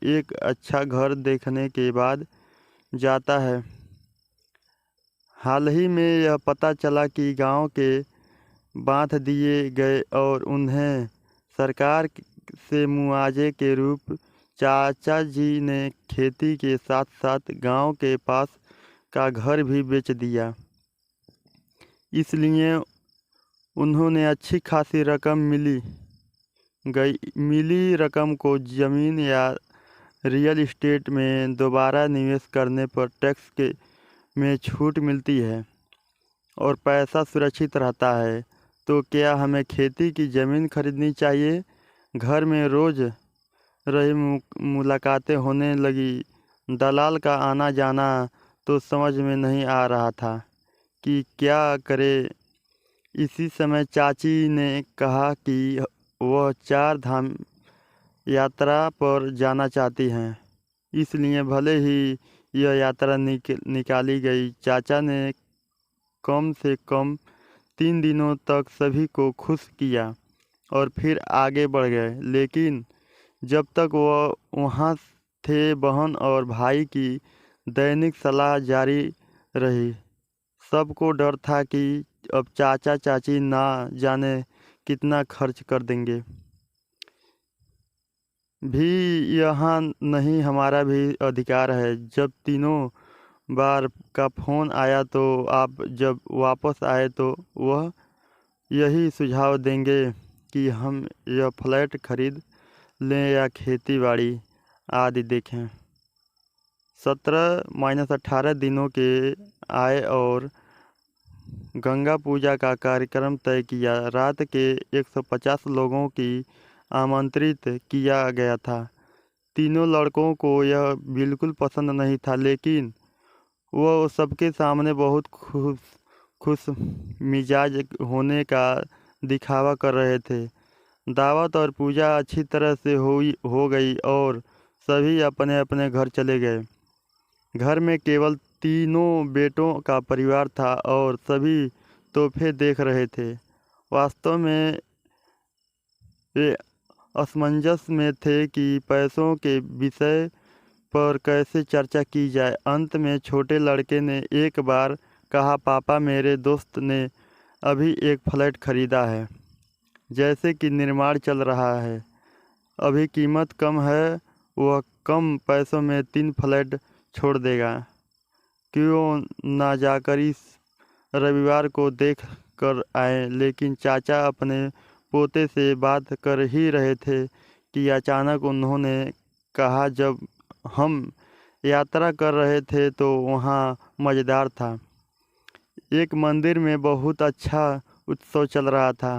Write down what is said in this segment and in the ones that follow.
एक अच्छा घर देखने के बाद जाता है। हाल ही में यह पता चला कि गांव के बांध दिए गए और उन्हें सरकार से मुआवजे के रूप चाचा जी ने खेती के साथ साथ गांव के पास का घर भी बेच दिया। इसलिए उन्होंने अच्छी खासी रकम मिली रकम को ज़मीन या रियल एस्टेट में दोबारा निवेश करने पर टैक्स के में छूट मिलती है और पैसा सुरक्षित रहता है। तो क्या हमें खेती की ज़मीन खरीदनी चाहिए? घर में रोज़ रही मुलाकातें होने लगी। दलाल का आना जाना तो समझ में नहीं आ रहा था कि क्या करे। इसी समय चाची ने कहा कि वह 4 धाम यात्रा पर जाना चाहती हैं, इसलिए भले ही यह यात्रा निकाली गई। चाचा ने कम से कम 3 दिनों तक सभी को खुश किया और फिर आगे बढ़ गए। लेकिन जब तक वह वहाँ थे, बहन और भाई की दैनिक सलाह जारी रही। सबको डर था कि अब चाचा चाची ना जाने कितना खर्च कर देंगे। भी यहाँ नहीं, हमारा भी अधिकार है। जब तीनों बार का फ़ोन आया तो आप जब वापस आए तो वह यही सुझाव देंगे कि हम यह फ्लैट खरीद लें या खेती बाड़ी आदि देखें। 17-18 दिनों के आए और गंगा पूजा का कार्यक्रम तय किया। रात के 150 लोगों की आमंत्रित किया गया था। तीनों लड़कों को यह बिल्कुल पसंद नहीं था, लेकिन वह सबके सामने बहुत खुश मिजाज होने का दिखावा कर रहे थे। दावत और पूजा अच्छी तरह से हो गई और सभी अपने अपने घर चले गए। घर में केवल तीनों बेटों का परिवार था और सभी तोहफे देख रहे थे। वास्तव में वे असमंजस में थे कि पैसों के विषय पर कैसे चर्चा की जाए। अंत में छोटे लड़के ने एक बार कहा, पापा, मेरे दोस्त ने अभी एक फ्लैट खरीदा है, जैसे कि निर्माण चल रहा है। अभी कीमत कम है, वह कम पैसों में 3 फ्लैट छोड़ देगा। क्यों ना जाकर इस रविवार को देख कर आए। लेकिन चाचा अपने पोते से बात कर ही रहे थे कि अचानक उन्होंने कहा, जब हम यात्रा कर रहे थे तो वहाँ मज़ेदार था। एक मंदिर में बहुत अच्छा उत्सव चल रहा था।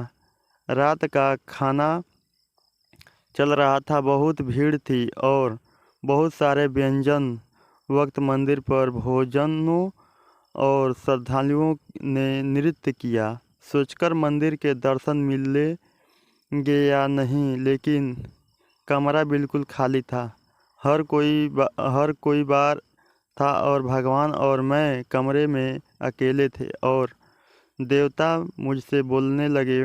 रात का खाना चल रहा था, बहुत भीड़ थी और बहुत सारे व्यंजन। वक्त मंदिर पर भोजनों और श्रद्धालुओं ने नृत्य किया। सोचकर मंदिर के दर्शन मिलेंगे या नहीं, लेकिन कमरा बिल्कुल खाली था। हर कोई बार था और भगवान और मैं कमरे में अकेले थे और देवता मुझसे बोलने लगे।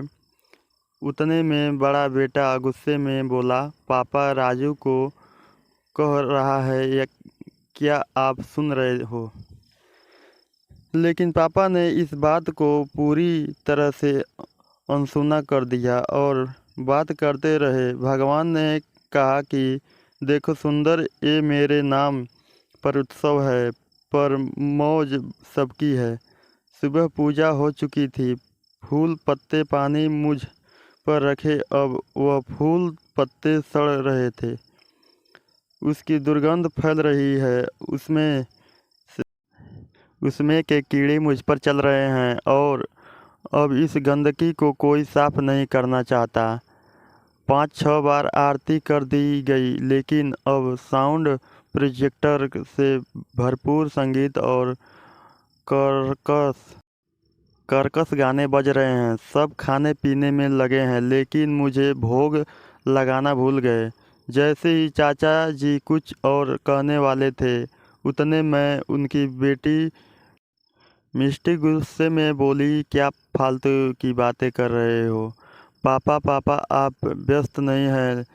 उतने में बड़ा बेटा गुस्से में बोला, पापा, राजू को कह रहा है, या क्या आप सुन रहे हो? लेकिन पापा ने इस बात को पूरी तरह से अनसुना कर दिया और बात करते रहे। भगवान ने कहा कि देखो सुंदर, ये मेरे नाम पर उत्सव है, पर मौज सबकी है। सुबह पूजा हो चुकी थी। फूल पत्ते पानी मुझ पर रखे, अब वह फूल पत्ते सड़ रहे थे। उसकी दुर्गंध फैल रही है। उसमें के कीड़े मुझ पर चल रहे हैं और अब इस गंदगी को कोई साफ नहीं करना चाहता। 5-6 बार आरती कर दी गई, लेकिन अब साउंड प्रोजेक्टर से भरपूर संगीत और कर्कश गाने बज रहे हैं। सब खाने पीने में लगे हैं, लेकिन मुझे भोग लगाना भूल गए। जैसे ही चाचा जी कुछ और कहने वाले थे, उतने में उनकी बेटी मिष्टी गुस्से में बोली, क्या फालतू की बातें कर रहे हो? पापा, आप व्यस्त नहीं हैं?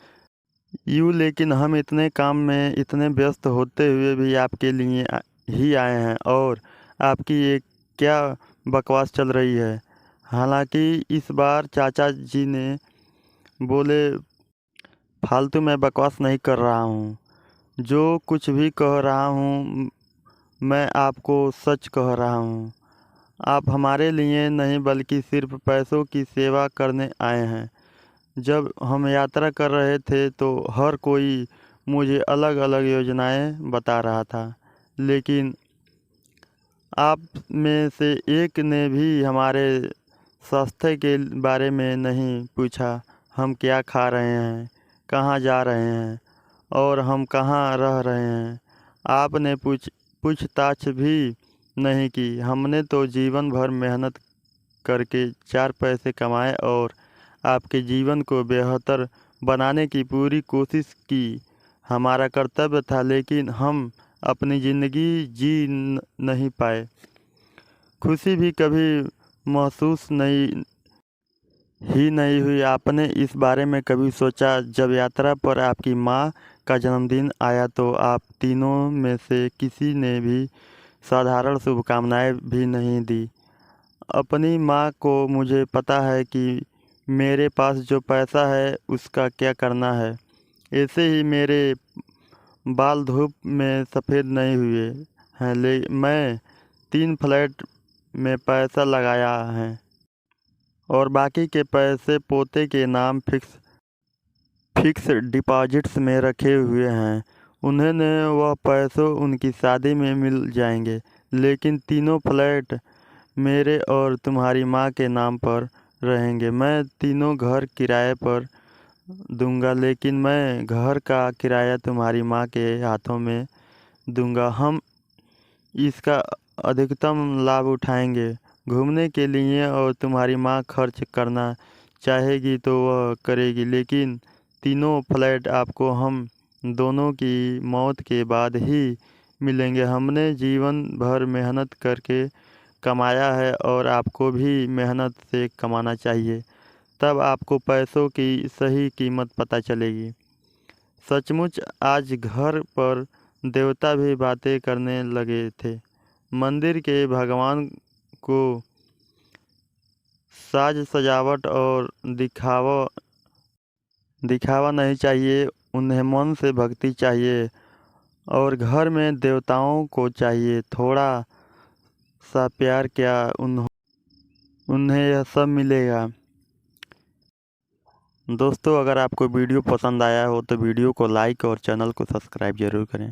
यूँ लेकिन हम इतने काम में इतने व्यस्त होते हुए भी आपके लिए ही आए हैं और आपकी ये क्या बकवास चल रही है। हालांकि इस बार चाचा जी ने बोले, फालतू मैं बकवास नहीं कर रहा हूँ। जो कुछ भी कह रहा हूँ मैं आपको सच कह रहा हूँ। आप हमारे लिए नहीं बल्कि सिर्फ पैसों की सेवा करने आए हैं। जब हम यात्रा कर रहे थे तो हर कोई मुझे अलग अलग योजनाएं बता रहा था, लेकिन आप में से एक ने भी हमारे स्वास्थ्य के बारे में नहीं पूछा। हम क्या खा रहे हैं, कहाँ जा रहे हैं और हम कहाँ रह रहे हैं। आपने पूछताछ भी नहीं की। हमने तो जीवन भर मेहनत करके 4 पैसे कमाए और आपके जीवन को बेहतर बनाने की पूरी कोशिश की। हमारा कर्तव्य था, लेकिन हम अपनी ज़िंदगी नहीं पाए। खुशी भी कभी महसूस नहीं हुई। आपने इस बारे में कभी सोचा, जब यात्रा पर आपकी माँ का जन्मदिन आया तो आप तीनों में से किसी ने भी साधारण शुभकामनाएं भी नहीं दी। अपनी माँ को मुझे पता है कि मेरे पास जो पैसा है उसका क्या करना है। ऐसे ही मेरे बाल धूप में सफ़ेद नहीं हुए हैं। मैं 3 फ्लैट में पैसा लगाया है और बाकी के पैसे पोते के नाम फिक्स डिपॉजिट्स में रखे हुए हैं। उन्हें वह पैसे उनकी शादी में मिल जाएंगे, लेकिन तीनों फ्लैट मेरे और तुम्हारी माँ के नाम पर रहेंगे। मैं तीनों घर किराए पर दूंगा, लेकिन मैं घर का किराया तुम्हारी माँ के हाथों में दूंगा। हम इसका अधिकतम लाभ उठाएंगे घूमने के लिए, और तुम्हारी माँ खर्च करना चाहेगी तो वह करेगी, लेकिन तीनों फ्लैट आपको हम दोनों की मौत के बाद ही मिलेंगे। हमने जीवन भर मेहनत करके कमाया है और आपको भी मेहनत से कमाना चाहिए, तब आपको पैसों की सही कीमत पता चलेगी। सचमुच आज घर पर देवता भी बातें करने लगे थे। मंदिर के भगवान को साज सजावट और दिखावा नहीं चाहिए, उन्हें मन से भक्ति चाहिए। और घर में देवताओं को चाहिए थोड़ा सा प्यार, क्या उन्हें यह सब मिलेगा। दोस्तों, अगर आपको वीडियो पसंद आया हो तो वीडियो को लाइक और चैनल को सब्सक्राइब ज़रूर करें,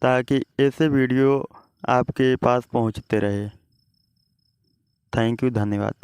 ताकि ऐसे वीडियो आपके पास पहुंचते रहे। थैंक यू, धन्यवाद।